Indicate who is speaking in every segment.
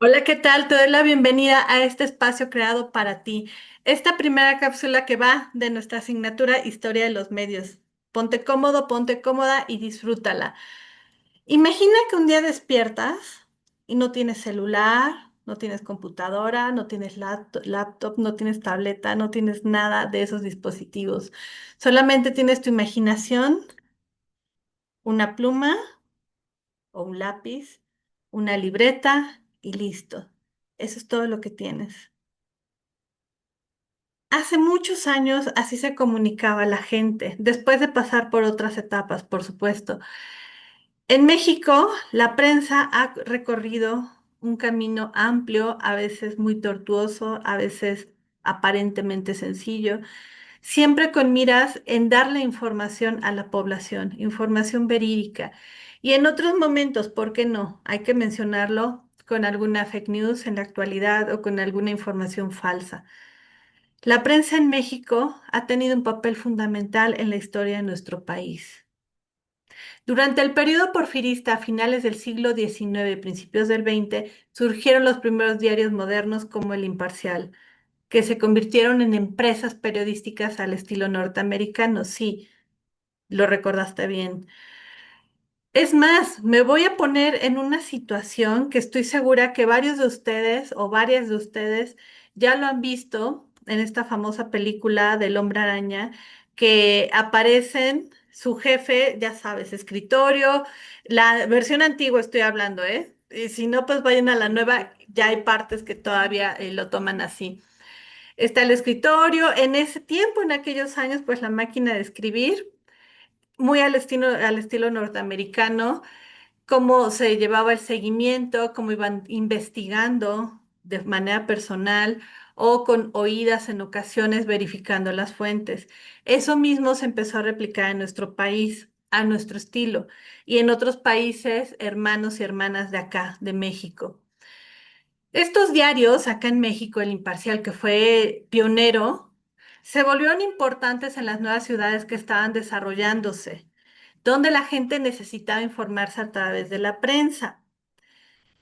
Speaker 1: Hola, ¿qué tal? Te doy la bienvenida a este espacio creado para ti. Esta primera cápsula que va de nuestra asignatura Historia de los Medios. Ponte cómodo, ponte cómoda y disfrútala. Imagina que un día despiertas y no tienes celular, no tienes computadora, no tienes laptop, no tienes tableta, no tienes nada de esos dispositivos. Solamente tienes tu imaginación, una pluma o un lápiz, una libreta y listo. Eso es todo lo que tienes. Hace muchos años así se comunicaba la gente, después de pasar por otras etapas, por supuesto. En México, la prensa ha recorrido un camino amplio, a veces muy tortuoso, a veces aparentemente sencillo, siempre con miras en darle información a la población, información verídica. Y en otros momentos, ¿por qué no? Hay que mencionarlo con alguna fake news en la actualidad o con alguna información falsa. La prensa en México ha tenido un papel fundamental en la historia de nuestro país. Durante el periodo porfirista, a finales del siglo XIX y principios del XX, surgieron los primeros diarios modernos como El Imparcial, que se convirtieron en empresas periodísticas al estilo norteamericano. Sí, lo recordaste bien. Es más, me voy a poner en una situación que estoy segura que varios de ustedes o varias de ustedes ya lo han visto en esta famosa película del Hombre Araña, que aparecen su jefe, ya sabes, escritorio, la versión antigua estoy hablando, ¿eh? Y si no, pues vayan a la nueva, ya hay partes que todavía lo toman así. Está el escritorio, en ese tiempo, en aquellos años, pues la máquina de escribir, muy al estilo norteamericano, cómo se llevaba el seguimiento, cómo iban investigando de manera personal o con oídas en ocasiones verificando las fuentes. Eso mismo se empezó a replicar en nuestro país, a nuestro estilo, y en otros países, hermanos y hermanas de acá, de México. Estos diarios, acá en México, El Imparcial, que fue pionero, se volvieron importantes en las nuevas ciudades que estaban desarrollándose, donde la gente necesitaba informarse a través de la prensa,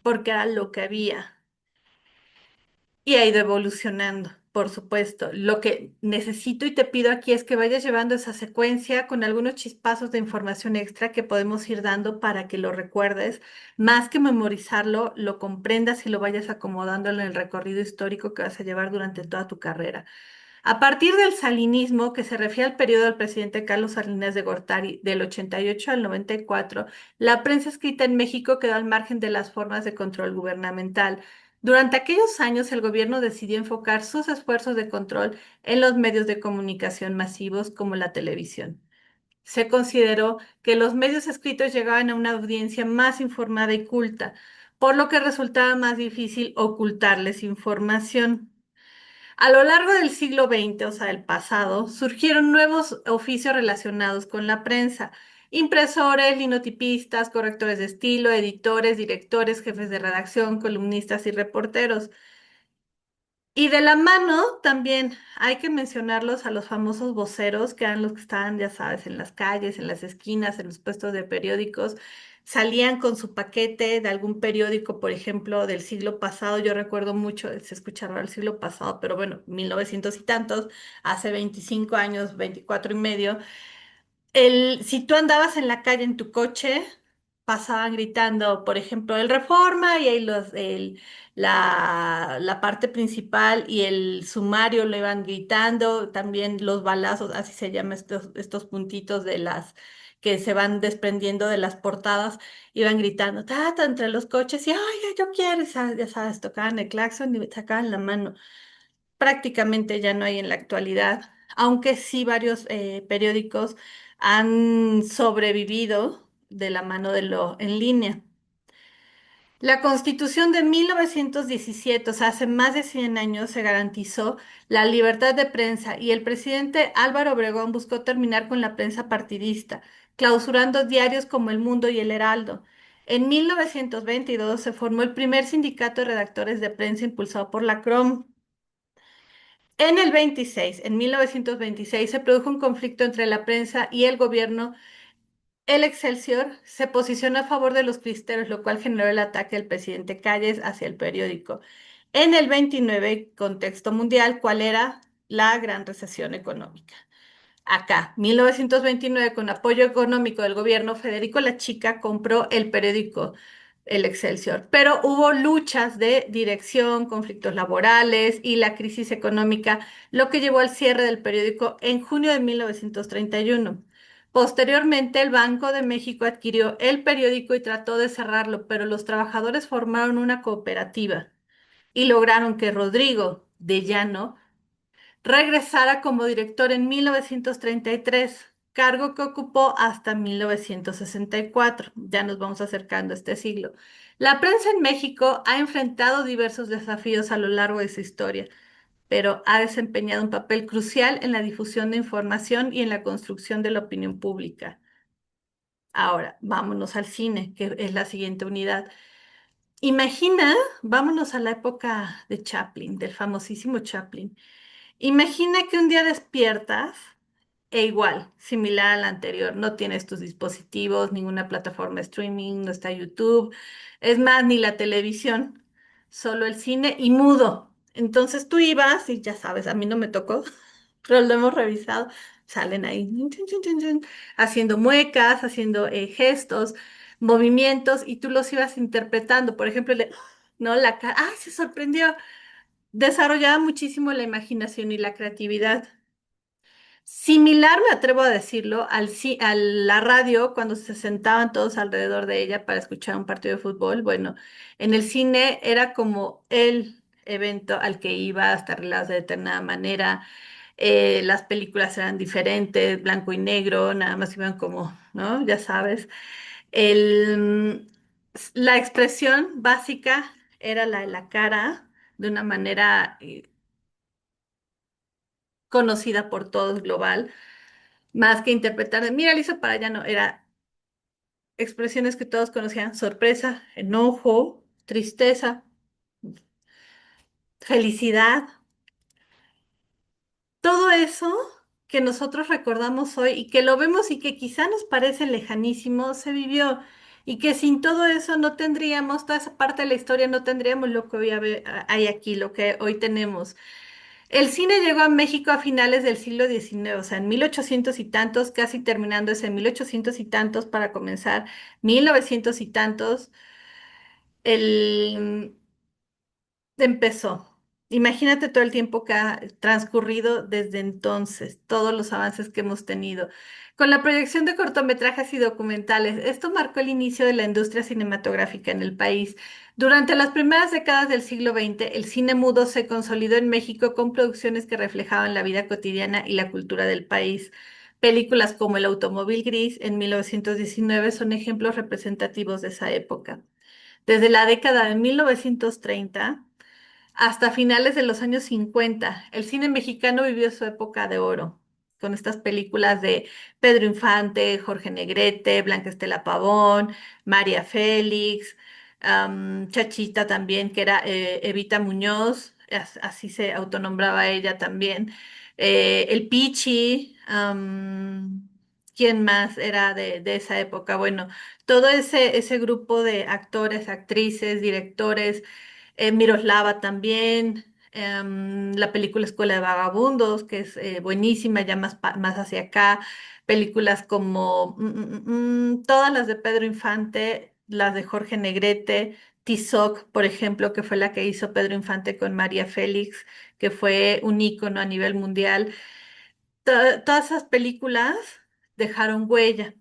Speaker 1: porque era lo que había. Y ha ido evolucionando, por supuesto. Lo que necesito y te pido aquí es que vayas llevando esa secuencia con algunos chispazos de información extra que podemos ir dando para que lo recuerdes, más que memorizarlo, lo comprendas y lo vayas acomodando en el recorrido histórico que vas a llevar durante toda tu carrera. A partir del salinismo, que se refiere al periodo del presidente Carlos Salinas de Gortari del 88 al 94, la prensa escrita en México quedó al margen de las formas de control gubernamental. Durante aquellos años, el gobierno decidió enfocar sus esfuerzos de control en los medios de comunicación masivos como la televisión. Se consideró que los medios escritos llegaban a una audiencia más informada y culta, por lo que resultaba más difícil ocultarles información. A lo largo del siglo XX, o sea, del pasado, surgieron nuevos oficios relacionados con la prensa. Impresores, linotipistas, correctores de estilo, editores, directores, jefes de redacción, columnistas y reporteros. Y de la mano también hay que mencionarlos a los famosos voceros, que eran los que estaban, ya sabes, en las calles, en las esquinas, en los puestos de periódicos. Salían con su paquete de algún periódico, por ejemplo, del siglo pasado. Yo recuerdo mucho, se escuchaba el siglo pasado, pero bueno, 1900 y tantos, hace 25 años, 24 y medio. Si tú andabas en la calle en tu coche, pasaban gritando, por ejemplo, el Reforma y ahí la parte principal y el sumario lo iban gritando, también los balazos, así se llaman estos puntitos de las que se van desprendiendo de las portadas, iban gritando, tata, entre los coches y, ay, yo quiero, y ya sabes, tocaban el claxon y sacaban la mano. Prácticamente ya no hay en la actualidad, aunque sí varios periódicos han sobrevivido de la mano de lo en línea. La Constitución de 1917, o sea, hace más de 100 años, se garantizó la libertad de prensa y el presidente Álvaro Obregón buscó terminar con la prensa partidista, clausurando diarios como El Mundo y El Heraldo. En 1922 se formó el primer sindicato de redactores de prensa impulsado por la CROM. En 1926, se produjo un conflicto entre la prensa y el gobierno El Excelsior se posicionó a favor de los cristeros, lo cual generó el ataque del presidente Calles hacia el periódico. En el 29, contexto mundial, ¿cuál era la gran recesión económica? Acá, 1929, con apoyo económico del gobierno, Federico la Chica compró el periódico El Excelsior, pero hubo luchas de dirección, conflictos laborales y la crisis económica, lo que llevó al cierre del periódico en junio de 1931. Posteriormente, el Banco de México adquirió el periódico y trató de cerrarlo, pero los trabajadores formaron una cooperativa y lograron que Rodrigo de Llano regresara como director en 1933, cargo que ocupó hasta 1964. Ya nos vamos acercando a este siglo. La prensa en México ha enfrentado diversos desafíos a lo largo de su historia, pero ha desempeñado un papel crucial en la difusión de información y en la construcción de la opinión pública. Ahora, vámonos al cine, que es la siguiente unidad. Imagina, vámonos a la época de Chaplin, del famosísimo Chaplin. Imagina que un día despiertas e igual, similar al anterior, no tienes tus dispositivos, ninguna plataforma de streaming, no está YouTube, es más, ni la televisión, solo el cine y mudo. Entonces tú ibas y ya sabes, a mí no me tocó, pero lo hemos revisado, salen ahí haciendo muecas, haciendo gestos, movimientos y tú los ibas interpretando. Por ejemplo, no, la cara, ¡ay, se sorprendió! Desarrollaba muchísimo la imaginación y la creatividad. Similar, me atrevo a decirlo, a la radio cuando se sentaban todos alrededor de ella para escuchar un partido de fútbol. Bueno, en el cine era como el evento al que iba a estar arregladas de determinada manera. Las películas eran diferentes, blanco y negro, nada más iban como, ¿no? Ya sabes. El, la expresión básica era la de la cara, de una manera conocida por todos global, más que interpretar de, mira, lo hizo para allá, no, era expresiones que todos conocían, sorpresa, enojo, tristeza, felicidad, todo eso que nosotros recordamos hoy y que lo vemos y que quizá nos parece lejanísimo, se vivió y que sin todo eso no tendríamos, toda esa parte de la historia no tendríamos lo que hoy hay aquí, lo que hoy tenemos. El cine llegó a México a finales del siglo XIX, o sea, en 1800 y tantos, casi terminando ese 1800 y tantos para comenzar, 1900 y tantos, el, empezó. Imagínate todo el tiempo que ha transcurrido desde entonces, todos los avances que hemos tenido. Con la proyección de cortometrajes y documentales, esto marcó el inicio de la industria cinematográfica en el país. Durante las primeras décadas del siglo XX, el cine mudo se consolidó en México con producciones que reflejaban la vida cotidiana y la cultura del país. Películas como El automóvil gris en 1919 son ejemplos representativos de esa época. Desde la década de 1930 hasta finales de los años 50, el cine mexicano vivió su época de oro, con estas películas de Pedro Infante, Jorge Negrete, Blanca Estela Pavón, María Félix, Chachita también, que era Evita Muñoz, así se autonombraba ella también, el Pichi, ¿quién más era de esa época? Bueno, todo ese grupo de actores, actrices, directores, Miroslava también, la película Escuela de Vagabundos, que es buenísima, ya más, más hacia acá, películas como todas las de Pedro Infante, las de Jorge Negrete, Tizoc, por ejemplo, que fue la que hizo Pedro Infante con María Félix, que fue un ícono a nivel mundial. Todas esas películas dejaron huella.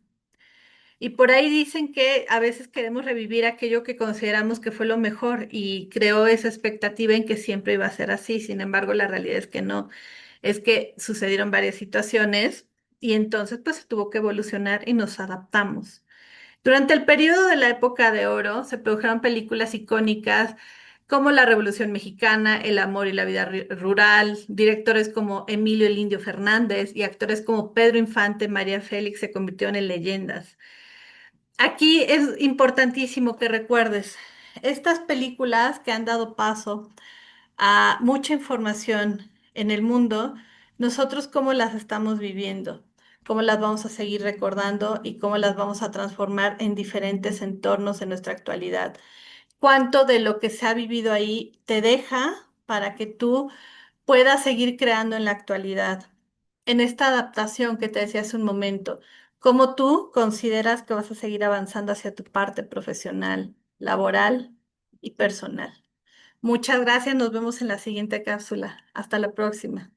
Speaker 1: Y por ahí dicen que a veces queremos revivir aquello que consideramos que fue lo mejor y creo esa expectativa en que siempre iba a ser así. Sin embargo, la realidad es que no, es que sucedieron varias situaciones y entonces pues se tuvo que evolucionar y nos adaptamos. Durante el periodo de la época de oro se produjeron películas icónicas como La Revolución Mexicana, El amor y la vida rural, directores como Emilio el Indio Fernández y actores como Pedro Infante, María Félix se convirtieron en leyendas. Aquí es importantísimo que recuerdes estas películas que han dado paso a mucha información en el mundo, nosotros cómo las estamos viviendo. cómo las vamos a seguir recordando y cómo las vamos a transformar en diferentes entornos en nuestra actualidad. Cuánto de lo que se ha vivido ahí te deja para que tú puedas seguir creando en la actualidad, en esta adaptación que te decía hace un momento. ¿Cómo tú consideras que vas a seguir avanzando hacia tu parte profesional, laboral y personal? Muchas gracias, nos vemos en la siguiente cápsula. Hasta la próxima.